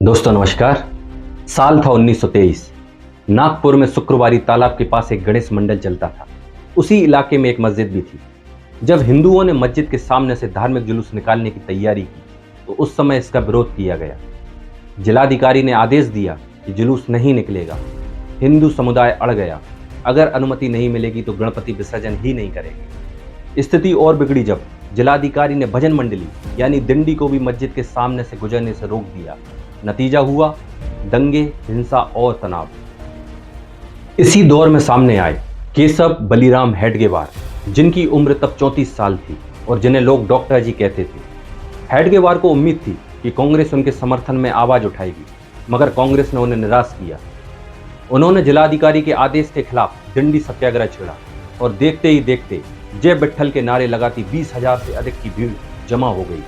दोस्तों नमस्कार। साल था 1923। नागपुर में शुक्रवारी तालाब के पास एक गणेश मंडल चलता था। उसी इलाके में एक मस्जिद भी थी। जब हिंदुओं ने मस्जिद के सामने से धार्मिक जुलूस निकालने की तैयारी की तो उस समय इसका विरोध किया गया। जिलाधिकारी ने आदेश दिया कि जुलूस नहीं निकलेगा। हिंदू समुदाय अड़ गया। अगर अनुमति नहीं मिलेगी तो गणपति विसर्जन ही नहीं करेंगे। स्थिति और बिगड़ी जब जिलाधिकारी ने भजन मंडली यानी दिंडी को भी मस्जिद के सामने से गुजरने से रोक दिया। नतीजा हुआ दंगे, हिंसा और तनाव। इसी दौर में सामने आए केशव बलिराम हेडगेवार, जिनकी उम्र तब 34 साल थी और जिन्हें लोग डॉक्टर जी कहते थे। हेडगेवार को उम्मीद थी कि कांग्रेस उनके समर्थन में आवाज उठाएगी, मगर कांग्रेस ने उन्हें निराश किया। उन्होंने जिलाधिकारी के आदेश के खिलाफ दिंडी सत्याग्रह छेड़ा और देखते ही देखते जय विट्ठल के नारे लगाती 20,000 से अधिक की भीड़ जमा हो गई।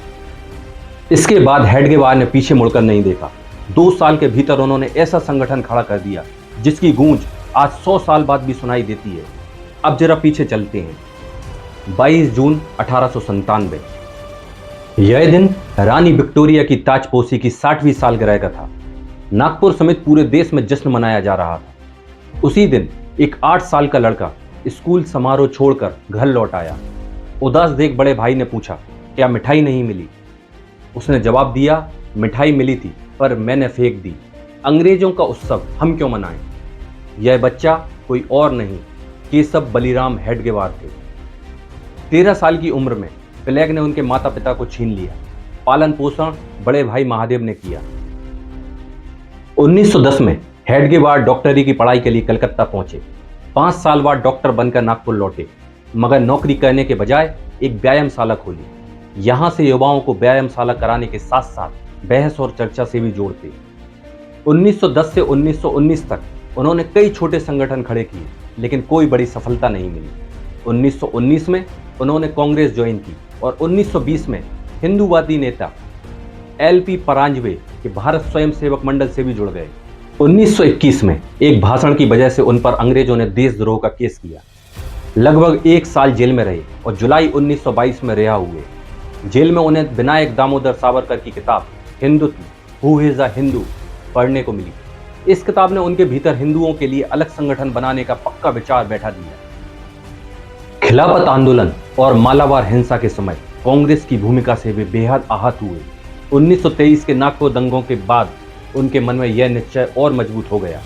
इसके बाद हेडगेवार ने पीछे मुड़कर नहीं देखा। 2 साल के भीतर उन्होंने ऐसा संगठन खड़ा कर दिया जिसकी गूंज आज 100 साल बाद भी सुनाई देती है। अब जरा पीछे चलते हैं। 22 जून 1897। यह दिन रानी विक्टोरिया की ताजपोशी की 60वीं सालगिरह का था। नागपुर समेत पूरे देश में जश्न मनाया जा रहा था। उसी दिन एक 8 साल का लड़का स्कूल समारोह छोड़कर घर लौट आया। उदास देख बड़े भाई ने पूछा, क्या मिठाई नहीं मिली? उसने जवाब दिया, मिठाई मिली थी पर मैंने फेंक दी। अंग्रेजों का उत्सव हम क्यों मनाएं? यह बच्चा कोई और नहीं, केशव बलिराम हेडगेवार थे। 13 साल की उम्र में प्लेग ने उनके माता पिता को छीन लिया। पालन पोषण बड़े भाई महादेव ने किया। 1910 में हेडगेवार डॉक्टरी की पढ़ाई के लिए कलकत्ता पहुंचे। 5 साल बाद डॉक्टर बनकर नागपुर लौटे, मगर नौकरी करने के बजाय एक व्यायामशाला खोली। यहां से युवाओं को व्यायामशाला कराने के साथ साथ बहस और चर्चा से भी जोड़ते। 1910 से 1919 तक उन्होंने कई छोटे संगठन खड़े किए, लेकिन कोई बड़ी सफलता नहीं मिली। 1919 में उन्होंने कांग्रेस ज्वाइन की और 1920 में हिंदूवादी नेता LP परांजपे के भारत स्वयंसेवक मंडल से भी जुड़ गए। 1921 में एक भाषण की वजह से उन पर अंग्रेजों ने देशद्रोह का केस किया। लगभग 1 साल जेल में रहे और जुलाई 1922 में रिहा हुए। जेल में उन्हें विनायक दामोदर सावरकर की किताब Hindutva, who is a Hindu पढ़ने को मिली। इस किताब ने उनके भीतर हिंदुओं के लिए अलग संगठन बनाने का पक्का विचार बैठा दिया। खिलाफत आंदोलन और मालाबार हिंसा के समय कांग्रेस की भूमिका से वे बेहद आहत हुए। 1923 के नागपुर दंगों के बाद उनके मन में यह निश्चय और मजबूत हो गया।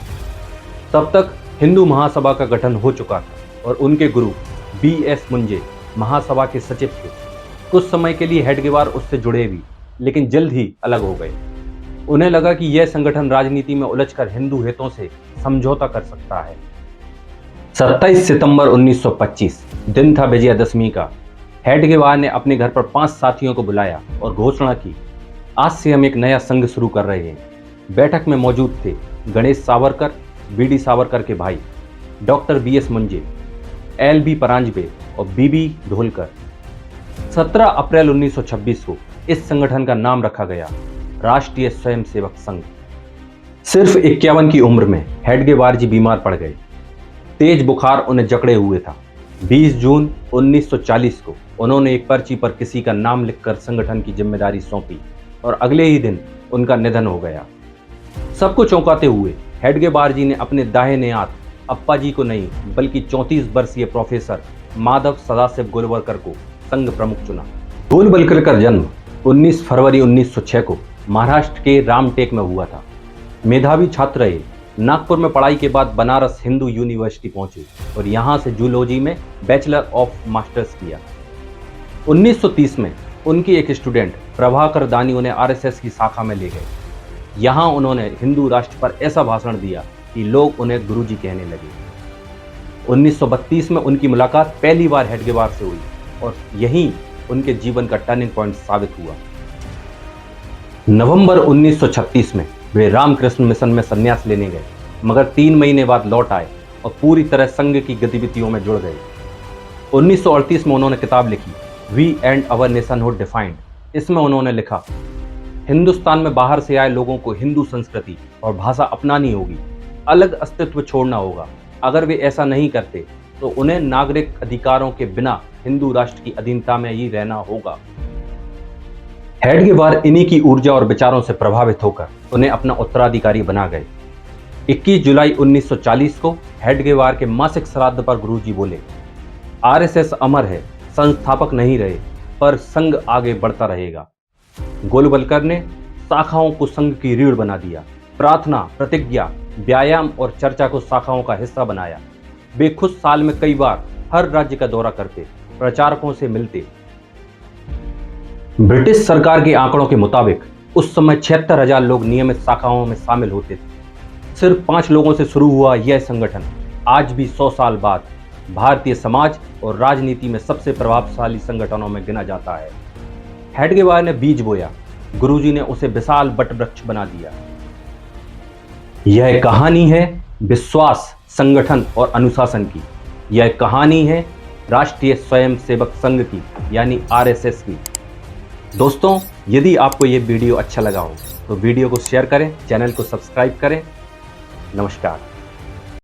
तब तक हिंदू महासभा का गठन हो चुका था और उनके गुरु BS मुंजे महासभा के सचिव थे। कुछ समय के लिए हेडगेवार उससे जुड़े भी, लेकिन जल्द ही अलग हो गए। उन्हें लगा कि यह संगठन राजनीति में उलझकर हिंदू हितों से समझौता कर सकता है। 27 सितंबर 1925 दिन था विजयादशमी का। हेडगेवार ने अपने घर पर 5 साथियों को बुलाया और घोषणा की, आज से हम एक नया संघ शुरू कर रहे हैं। बैठक में मौजूद थे गणेश सावरकर, BD सावरकर के भाई doctor BS Munje, LB Paranjpe और BB ढोलकर। 17 अप्रैल 1926 को इस संगठन का नाम रखा गया राष्ट्रीय स्वयंसेवक संघ। सिर्फ 51 की उम्र में हेडगेवार जी बीमार पड़ गए। तेज बुखार उन्हें जकड़े हुए था। 20 जून 1940 को उन्होंने एक पर्ची पर किसी का नाम लिखकर संगठन की जिम्मेदारी सौंपी और अगले ही दिन उनका निधन हो गया। सबको चौंकाते हुए हेडगेवार जी ने अपने दाहिने हाथ अप्पा जी को नहीं बल्कि 34 वर्षीय प्रोफेसर माधव सदाशिव गोलवलकर को संघ प्रमुख चुना। गोलवलकर का जन्म 19 फरवरी 1906 को महाराष्ट्र के रामटेक में हुआ था। मेधावी छात्र रहे। नागपुर में पढ़ाई के बाद बनारस हिंदू यूनिवर्सिटी पहुंचे और यहां से जूलॉजी में बैचलर ऑफ मास्टर्स किया। 1930 में उनकी एक स्टूडेंट प्रभाकर दानी उन्हें RSS की शाखा में ले गए। यहां उन्होंने हिंदू राष्ट्र पर ऐसा भाषण दिया कि लोग उन्हें गुरुजी कहने लगे। 1932 में उनकी मुलाकात पहली बार हेडगेवार से हुई और यही उनके जीवन का टर्निंग पॉइंट साबित हुआ। नवंबर 1936 में वे रामकृष्ण मिशन में संन्यास लेने गए, मगर 3 महीने बाद लौट आए और पूरी तरह संघ की गतिविधियों में जुड़ गए। 1938 में उन्होंने किताब लिखी we and our nationhood defined. इसमें उन्होंने लिखा, हिंदुस्तान में बाहर से आए लोगों को हिंदू संस्कृति और भाषा अपनानी होगी, अलग अस्तित्व छोड़ना होगा। अगर वे ऐसा नहीं करते तो उन्हें नागरिक अधिकारों के बिना हिंदू राष्ट्र की अधीनता में ही रहना होगा। हेडगेवार इन्हीं की ऊर्जा और विचारों से प्रभावित होकर उन्हें अपना उत्तराधिकारी बना गए। 21 जुलाई 1940 को हेडगेवार के मासिक श्राद्ध पर गुरुजी बोले, आरएसएस अमर है, संस्थापक नहीं रहे, पर संघ आगे बढ़ता रहेगा। गोलवलकर ने शाखाओं को संघ की रीढ़ बना दिया। प्रार्थना, प्रतिज्ञा, व्यायाम और चर्चा को शाखाओं का हिस्सा बनाया। वे खुद साल में कई बार हर राज्य का दौरा करते, प्रचारकों से मिलते। ब्रिटिश सरकार के आंकड़ों के मुताबिक उस समय 76,000 लोग नियमित शाखाओं में शामिल होते थे। सिर्फ 5 लोगों से शुरू हुआ यह संगठन आज भी 100 साल बाद भारतीय समाज और राजनीति में सबसे प्रभावशाली संगठनों में गिना जाता है। हेडगेवार ने बीज बोया, गुरुजी ने उसे विशाल वटवृक्ष बना दिया। यह कहानी है विश्वास, संगठन और अनुशासन की। यह कहानी है राष्ट्रीय स्वयंसेवक संघ की, यानी आरएसएस की। दोस्तों, यदि आपको यह वीडियो अच्छा लगा हो तो वीडियो को शेयर करें, चैनल को सब्सक्राइब करें। नमस्कार।